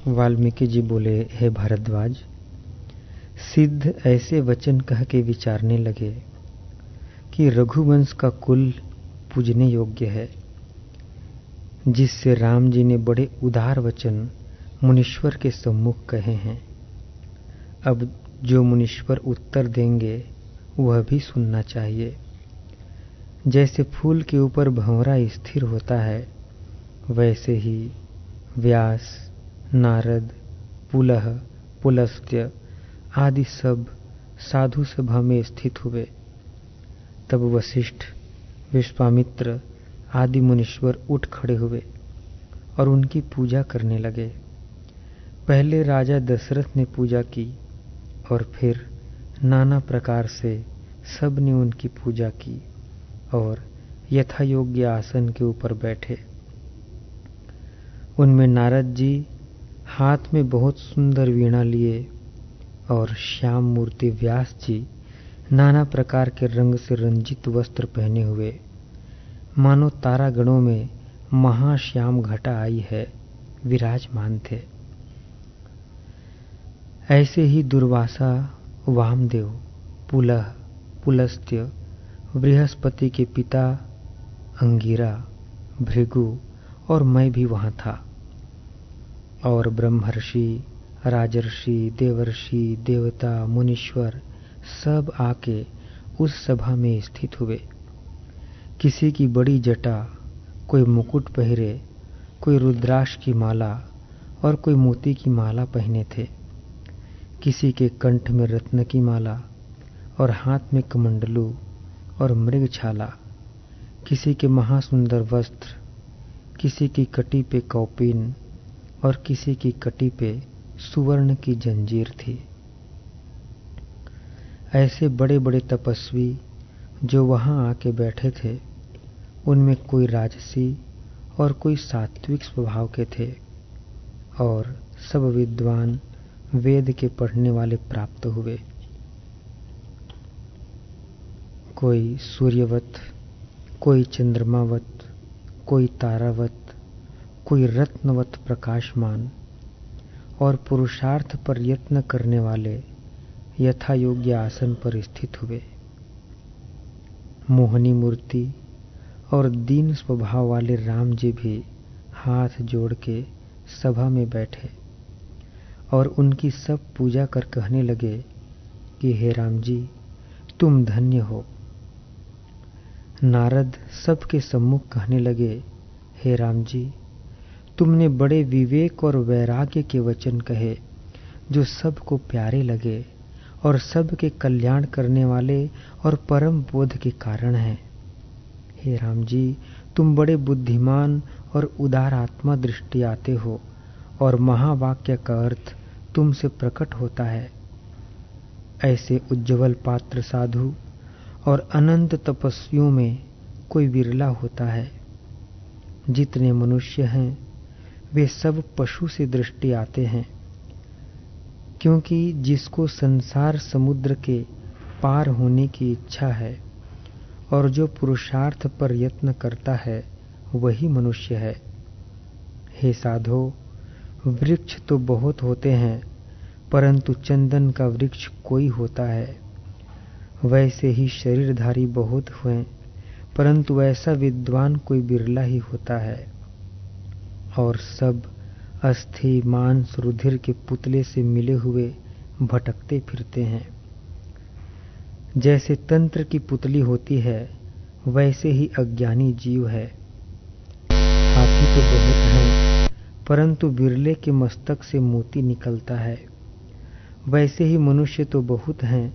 वाल्मीकि जी बोले, हे भारद्वाज, सिद्ध ऐसे वचन कह के विचारने लगे कि रघुवंश का कुल पूजने योग्य है, जिससे राम जी ने बड़े उदार वचन मुनीश्वर के सम्मुख कहे हैं। अब जो मुनीश्वर उत्तर देंगे वह भी सुनना चाहिए। जैसे फूल के ऊपर भंवरा स्थिर होता है, वैसे ही व्यास, नारद, पुलह, पुलस्त्य आदि सब साधु सभा में स्थित हुए। तब वशिष्ठ, विश्वामित्र आदि मुनीश्वर उठ खड़े हुए और उनकी पूजा करने लगे। पहले राजा दशरथ ने पूजा की और फिर नाना प्रकार से सब ने उनकी पूजा की और यथा योग्य आसन के ऊपर बैठे। उनमें नारद जी हाथ में बहुत सुंदर वीणा लिए और श्याम मूर्ति व्यास जी नाना प्रकार के रंग से रंजित वस्त्र पहने हुए, मानो तारागणों में महाश्याम घटा आई है, विराजमान थे। ऐसे ही दुर्वासा, वामदेव, पुलह, पुलस्त्य, बृहस्पति के पिता अंगिरा, भृगु और मैं भी वहां था। और ब्रह्मर्षि, राजर्षि, देवर्षि, देवता, मुनीश्वर सब आके उस सभा में स्थित हुए। किसी की बड़ी जटा, कोई मुकुट पहरे, कोई रुद्राक्ष की माला और कोई मोती की माला पहने थे। किसी के कंठ में रत्न की माला और हाथ में कमंडलू और मृगछाला, किसी के महासुंदर वस्त्र, किसी की कटी पे कौपीन और किसी की कटी पे सुवर्ण की जंजीर थी। ऐसे बड़े बड़े तपस्वी जो वहां आके बैठे थे, उनमें कोई राजसी और कोई सात्विक स्वभाव के थे और सब विद्वान वेद के पढ़ने वाले प्राप्त हुए। कोई सूर्यवत, कोई चंद्रमावत, कोई तारावत, कोई रत्नवत प्रकाशमान और पुरुषार्थ पर यत्न करने वाले यथा योग्य आसन पर स्थित हुए। मोहनी मूर्ति और दीन स्वभाव वाले राम जी भी हाथ जोड़ के सभा में बैठे और उनकी सब पूजा कर कहने लगे कि हे राम जी, तुम धन्य हो। नारद सबके सम्मुख कहने लगे, हे राम जी, तुमने बड़े विवेक और वैराग्य के वचन कहे जो सबको प्यारे लगे और सबके कल्याण करने वाले और परम बोध के कारण हैं। हे राम जी, तुम बड़े बुद्धिमान और उदार आत्मा दृष्टि आते हो और महावाक्य का अर्थ तुमसे प्रकट होता है। ऐसे उज्ज्वल पात्र साधु और अनंत तपस्वियों में कोई विरला होता है। जितने मनुष्य हैं वे सब पशु से दृष्टि आते हैं, क्योंकि जिसको संसार समुद्र के पार होने की इच्छा है और जो पुरुषार्थ पर यत्न करता है वही मनुष्य है। हे साधो, वृक्ष तो बहुत होते हैं परंतु चंदन का वृक्ष कोई होता है। वैसे ही शरीरधारी बहुत हुए परंतु ऐसा विद्वान कोई बिरला ही होता है। और सब अस्थि, मांस, रुधिर के पुतले से मिले हुए भटकते फिरते हैं। जैसे तंत्र की पुतली होती है वैसे ही अज्ञानी जीव है। हाथी तो बहुत हैं परंतु बिरले के मस्तक से मोती निकलता है। वैसे ही मनुष्य तो बहुत हैं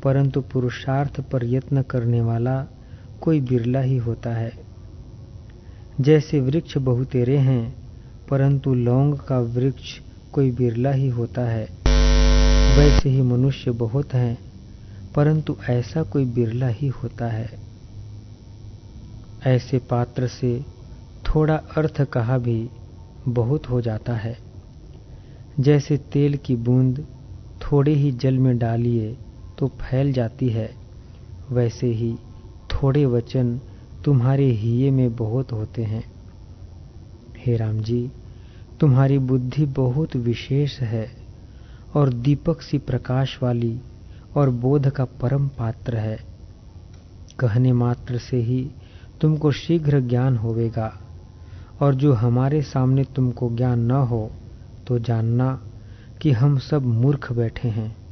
परंतु पुरुषार्थ पर यत्न करने वाला कोई बिरला ही होता है। जैसे वृक्ष बहुतेरे हैं परंतु लौंग का वृक्ष कोई बिरला ही होता है, वैसे ही मनुष्य बहुत हैं परंतु ऐसा कोई बिरला ही होता है। ऐसे पात्र से थोड़ा अर्थ कहा भी बहुत हो जाता है। जैसे तेल की बूंद थोड़े ही जल में डालिए तो फैल जाती है, वैसे ही थोड़े वचन तुम्हारे हिये में बहुत होते हैं। हे राम जी, तुम्हारी बुद्धि बहुत विशेष है और दीपक सी प्रकाश वाली और बोध का परम पात्र है। कहने मात्र से ही तुमको शीघ्र ज्ञान होवेगा, और जो हमारे सामने तुमको ज्ञान न हो तो जानना कि हम सब मूर्ख बैठे हैं।